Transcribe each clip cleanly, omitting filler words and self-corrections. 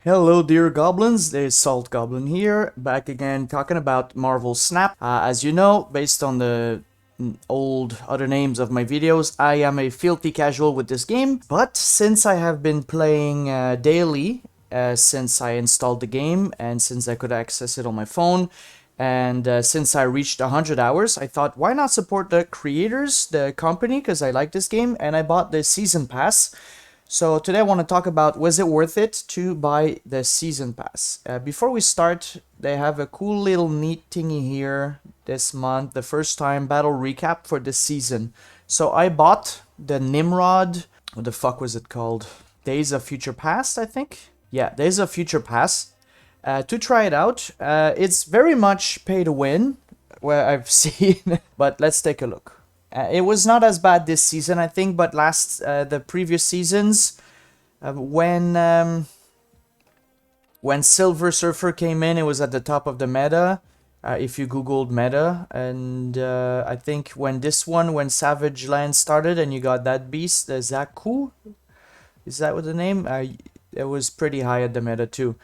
Hello dear goblins, there's Salt Goblin here, back again talking about Marvel Snap. As you know, based on the old other names of my videos, I am a filthy casual with this game, but since I have been playing daily, since I installed the game and since I could access it on my phone, and since I reached 100 hours, I thought why not support the creators, the company, because I like this game, and I bought the season pass. So today I want to talk about was it worth it to buy the season pass. Before we start, they have a cool little neat thingy here this month, the first time battle recap for this season. So I bought the Nimrod, what the fuck was it called? Days of Future Past, I think? Yeah, Days of Future Past. To try it out. It's very much pay to win, where I've seen, but let's take a look. It was not as bad this season, I think, but the previous seasons, when Silver Surfer came in, it was at the top of the meta. If you googled meta, and I think when Savage Land started, and you got that beast, the Zaku, is that what the name? It was pretty high at the meta too.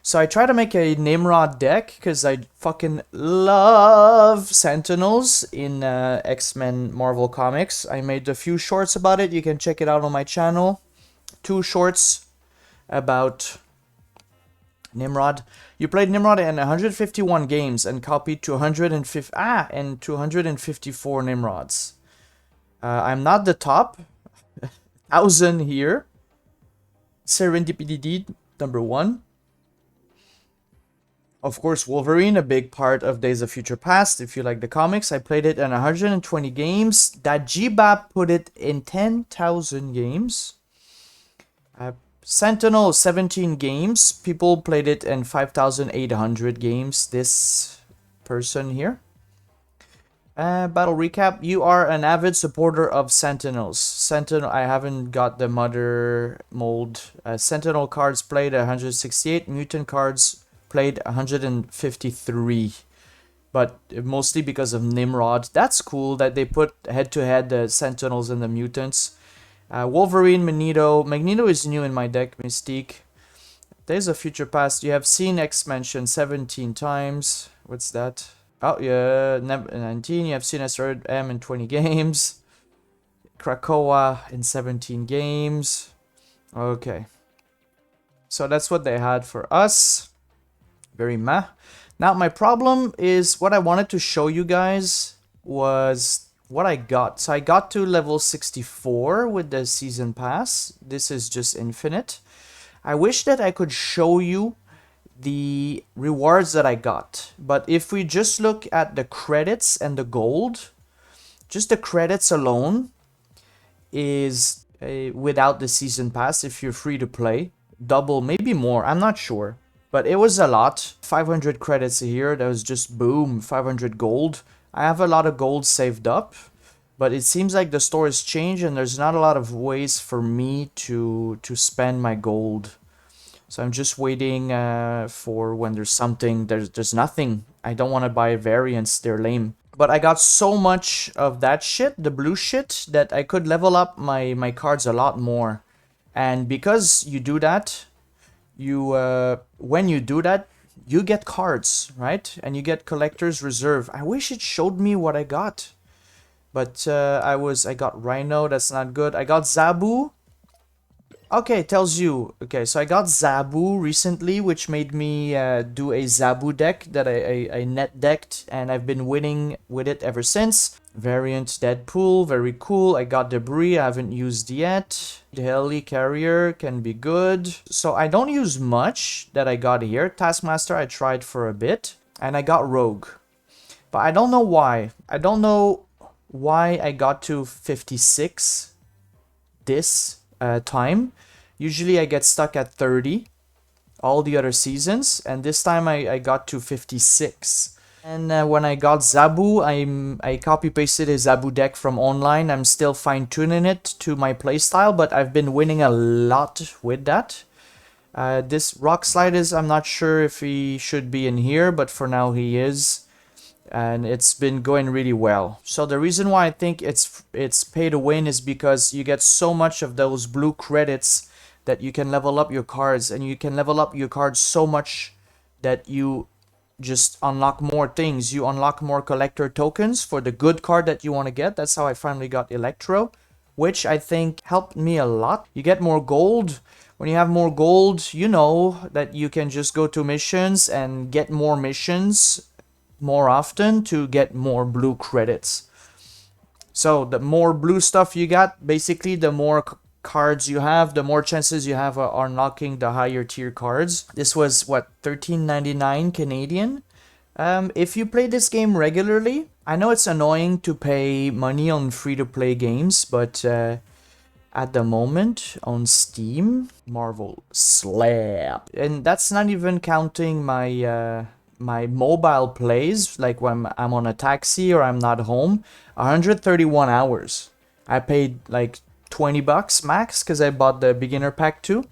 So I try to make a Nimrod deck because I fucking love Sentinels in X-Men Marvel Comics. I made a few shorts about it. You can check it out on my channel. 2 shorts about Nimrod. You played Nimrod in 151 games and copied 254 Nimrods. I'm not the top. 1,000 here. Serendipity number 1. Of course, Wolverine, a big part of Days of Future Past. If you like the comics, I played it in 120 games. Dajiba put it in 10,000 games. Sentinel, 17 games. People played it in 5,800 games. This person here. Battle recap. You are an avid supporter of Sentinels. Sentinel, I haven't got the mother mold. Sentinel cards played 168. Mutant cards played 153, but mostly because of Nimrod. That's cool that they put head-to-head the Sentinels and the Mutants. Wolverine, Magneto is new in my deck. Mystique. Days of Future Past. You have seen X mentioned 17 times. What's that? Oh yeah, 19. You have seen Asteroid M in 20 games. Krakoa in 17 games. Okay. So that's what they had for us. Very meh. Now my problem is what I wanted to show you guys was what I got. So I got to level 64 with the season pass. This is just infinite. I wish that I could show you the rewards that I got. But if we just look at the credits and the gold, just the credits alone is without the season pass if you're free to play. Double, maybe more, I'm not sure. But it was a lot. 500 credits here. That was just boom, 500 gold. I have a lot of gold saved up. But it seems like the store has changed and there's not a lot of ways for me to spend my gold. So I'm just waiting for when there's something. There's nothing. I don't want to buy variants. They're lame. But I got so much of that shit, the blue shit, that I could level up my cards a lot more. And because you do that, when you do that, you get cards, right? And you get collector's reserve. I wish it showed me what I got, but I got Rhino. That's not good. I got Zabu. Okay, it tells you. Okay, so I got Zabu recently, which made me do a Zabu deck that I net decked, and I've been winning with it ever since. Variant Deadpool, very cool. I got Debris, I haven't used yet. The Heli Carrier can be good. So I don't use much that I got here. Taskmaster I tried for a bit. And I got Rogue. But I don't know why. I don't know why I got to 56 this time. Usually I get stuck at 30 all the other seasons. And this time I got to 56. And when I got Zabu, I copy-pasted a Zabu deck from online. I'm still fine-tuning it to my playstyle, but I've been winning a lot with that. This Rock Slide I'm not sure if he should be in here, but for now he is. And it's been going really well. So the reason why I think it's pay to win is because you get so much of those blue credits that you can level up your cards, and you can level up your cards so much that you just unlock more things. You unlock more collector tokens for the good card that you want to get. That's how I finally got Electro, which I think helped me a lot. You get more gold. When you have more gold, you know that you can just go to missions and get more missions more often to get more blue credits. So the more blue stuff you got, basically the more cards you have, the more chances you have of unlocking the higher tier cards. This was what, $13.99 Canadian. If you play this game regularly, I know it's annoying to pay money on free-to-play games, but at the moment on Steam, Marvel slap. And that's not even counting my my mobile plays, like when I'm on a taxi or I'm not home. 131 hours. I paid like $20 max because I bought the beginner pack too.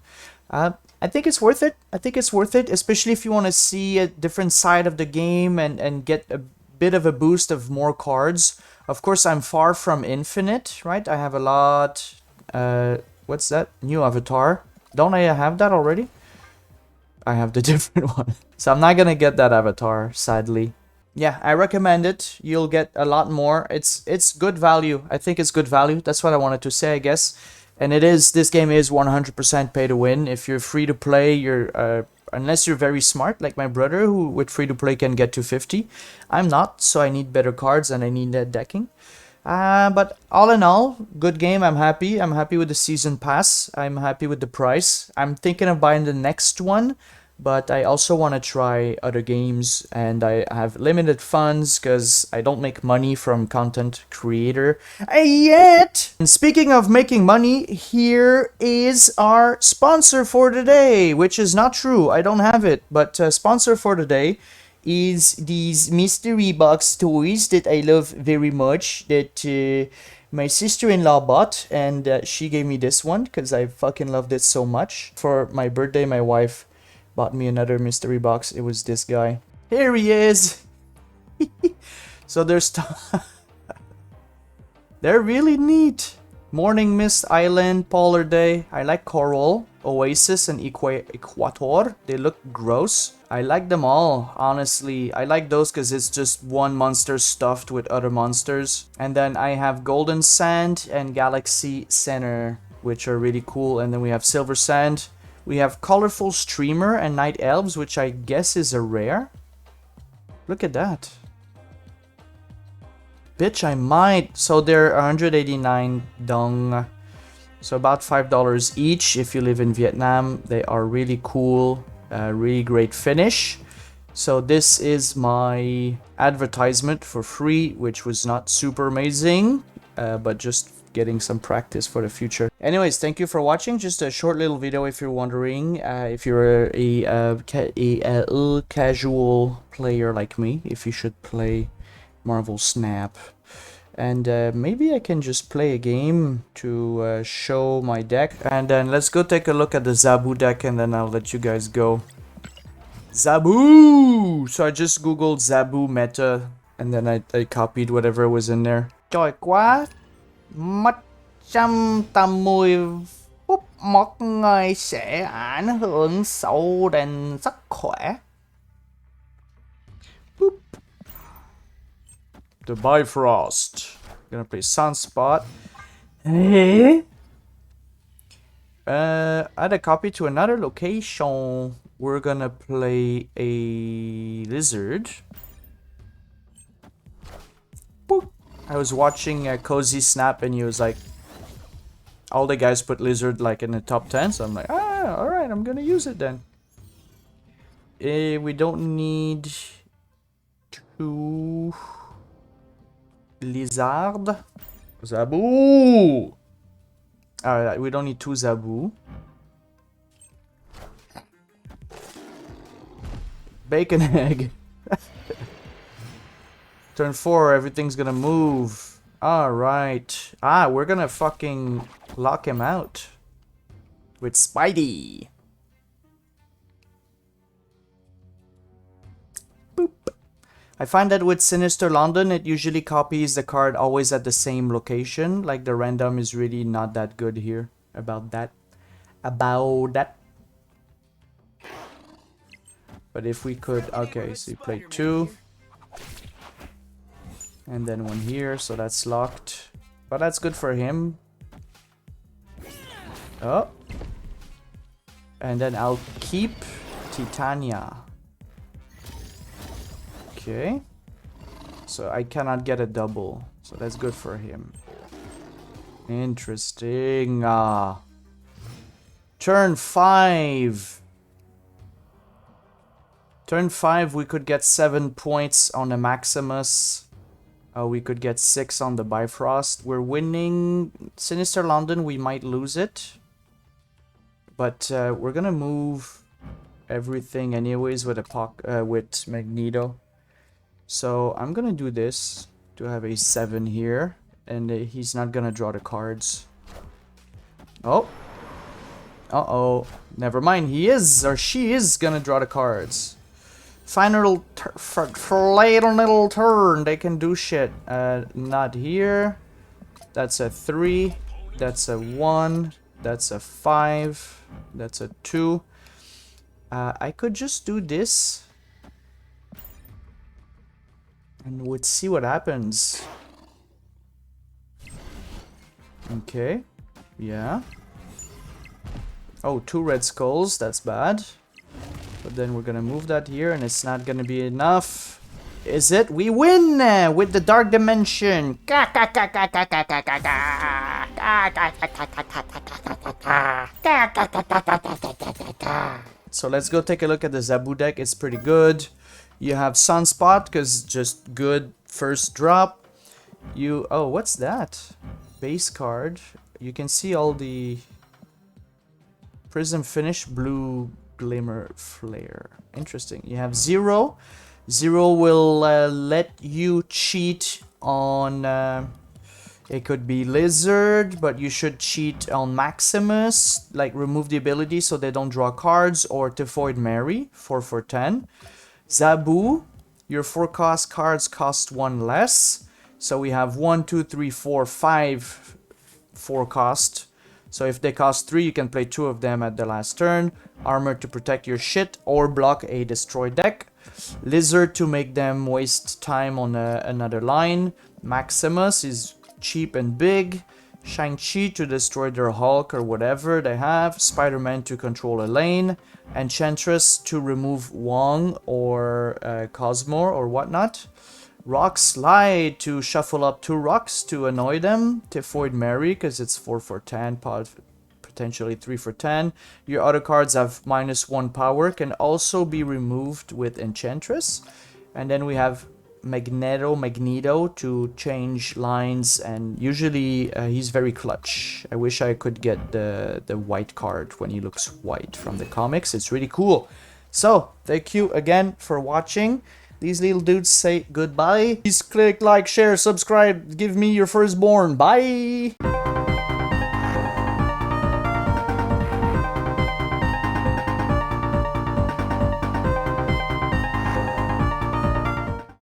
I think it's worth it. I think it's worth it, especially if you want to see a different side of the game and get a bit of a boost of more cards. Of course, I'm far from infinite, right? I have a lot. What's that? New avatar. Don't I have that already? I have the different one. So I'm not gonna get that avatar, sadly. Yeah, I recommend it. You'll get a lot more. It's good value. I think it's good value. That's what I wanted to say, I guess. And it is, this game is 100% pay to win. If you're free to play, you're unless you're very smart, like my brother, who with free to play can get to 50. I'm not, so I need better cards and I need that decking. But all in all, good game. I'm happy. I'm happy with the season pass. I'm happy with the price. I'm thinking of buying the next one, but I also want to try other games, and I have limited funds because I don't make money from content creator yet. And speaking of making money, here is our sponsor for today, which is not true. I don't have it, but sponsor for today is these mystery box toys that I love very much, that my sister-in-law bought, and she gave me this one because I fucking loved it so much. For my birthday, my wife bought me another mystery box. It was this guy. Here he is. So there's they're really neat. Morning Mist Island, Polar Day. I like Coral, Oasis, and Equator. They look gross. I like them all, honestly. I like those because it's just one monster stuffed with other monsters. And then I have Golden Sand and Galaxy Center, which are really cool. And then we have Silver Sand. We have Colorful Streamer and Night Elves, which I guess is a rare. Look at that. Bitch, I might. So they're 189 dong. So about $5 each if you live in Vietnam. They are really cool. Really great finish. So this is my advertisement for free, which was not super amazing, but just getting some practice for the future. Anyways, thank you for watching. Just a short little video if you're wondering, if you're a casual player like me, if you should play Marvel Snap. And maybe I can just play a game to show my deck. And then let's go take a look at the Zabu deck, and then I'll let you guys go. Zabu! So I just googled Zabu meta, and then I copied whatever was in there. Trời quá! 180 phút một ngày sẽ ảnh hưởng sâu đến sức khỏe. Boop. The Bifrost. Gonna play Sunspot. Add a copy to another location. We're gonna play a lizard. Boop. I was watching Cozy Snap, and he was like, all the guys put lizard like in the top 10, so I'm like, alright, I'm gonna use it then. We don't need two lizard. Zabu! Alright, we don't need two Zabu. Bacon egg. Turn 4, everything's gonna move. Alright. We're gonna fucking lock him out. With Spidey. Boop. I find that with Sinister London, it usually copies the card always at the same location. Like the random is really not that good here about that. about that. But if we could, okay, so you played 2. And then 1 here, so that's locked. But that's good for him. Oh. And then I'll keep Titania. Okay. So I cannot get a double. So that's good for him. Interesting. Turn 5. Turn 5, we could get 7 points on the Maximus. We could get 6 on the Bifrost. We're winning Sinister London. We might lose it. But we're gonna move everything anyways with with Magneto. So I'm gonna do this to have a 7 here. And he's not gonna draw the cards. Oh. Uh-oh. Never mind. He is, or she is, gonna draw the cards. Final little turn. They can do shit. Not here. That's a 3. That's a 1. That's a 5. That's a 2. I could just do this. And we'd see what happens. Okay. Yeah. Oh, 2 red skulls. That's bad. But then we're gonna move that here, and it's not gonna be enough. Is it? We win with the Dark Dimension. So let's go take a look at the Zabu deck. It's pretty good. You have Sunspot, because just good first drop. Oh, what's that? Base card. You can see all the Prism Finish, Blue Glimmer Flare. Interesting. You have 0. 0 will let you cheat on... it could be Lizard, but you should cheat on Maximus. Like, remove the ability so they don't draw cards. Or Typhoid Mary, 4 for 10. Zabu, your 4 cost cards cost 1 less. So we have 1, 2, 3, 4, 5 4 cost. So if they cost 3, you can play 2 of them at the last turn. Armor to protect your shit or block a destroy deck. Lizard to make them waste time on another line. Maximus is cheap and big. Shang-Chi to destroy their Hulk or whatever they have. Spider-Man to control a lane. Enchantress to remove Wong or Cosmo or whatnot. Rock Slide to shuffle up 2 rocks to annoy them. Typhoid Mary because it's 4 for 10, potentially 3 for 10. Your other cards have -1 power, can also be removed with Enchantress. And then we have Magneto to change lines, and usually he's very clutch. I wish I could get the white card when he looks white from the comics. It's really cool. So, thank you again for watching. These little dudes say goodbye. Please click like, share, subscribe, give me your firstborn. Bye!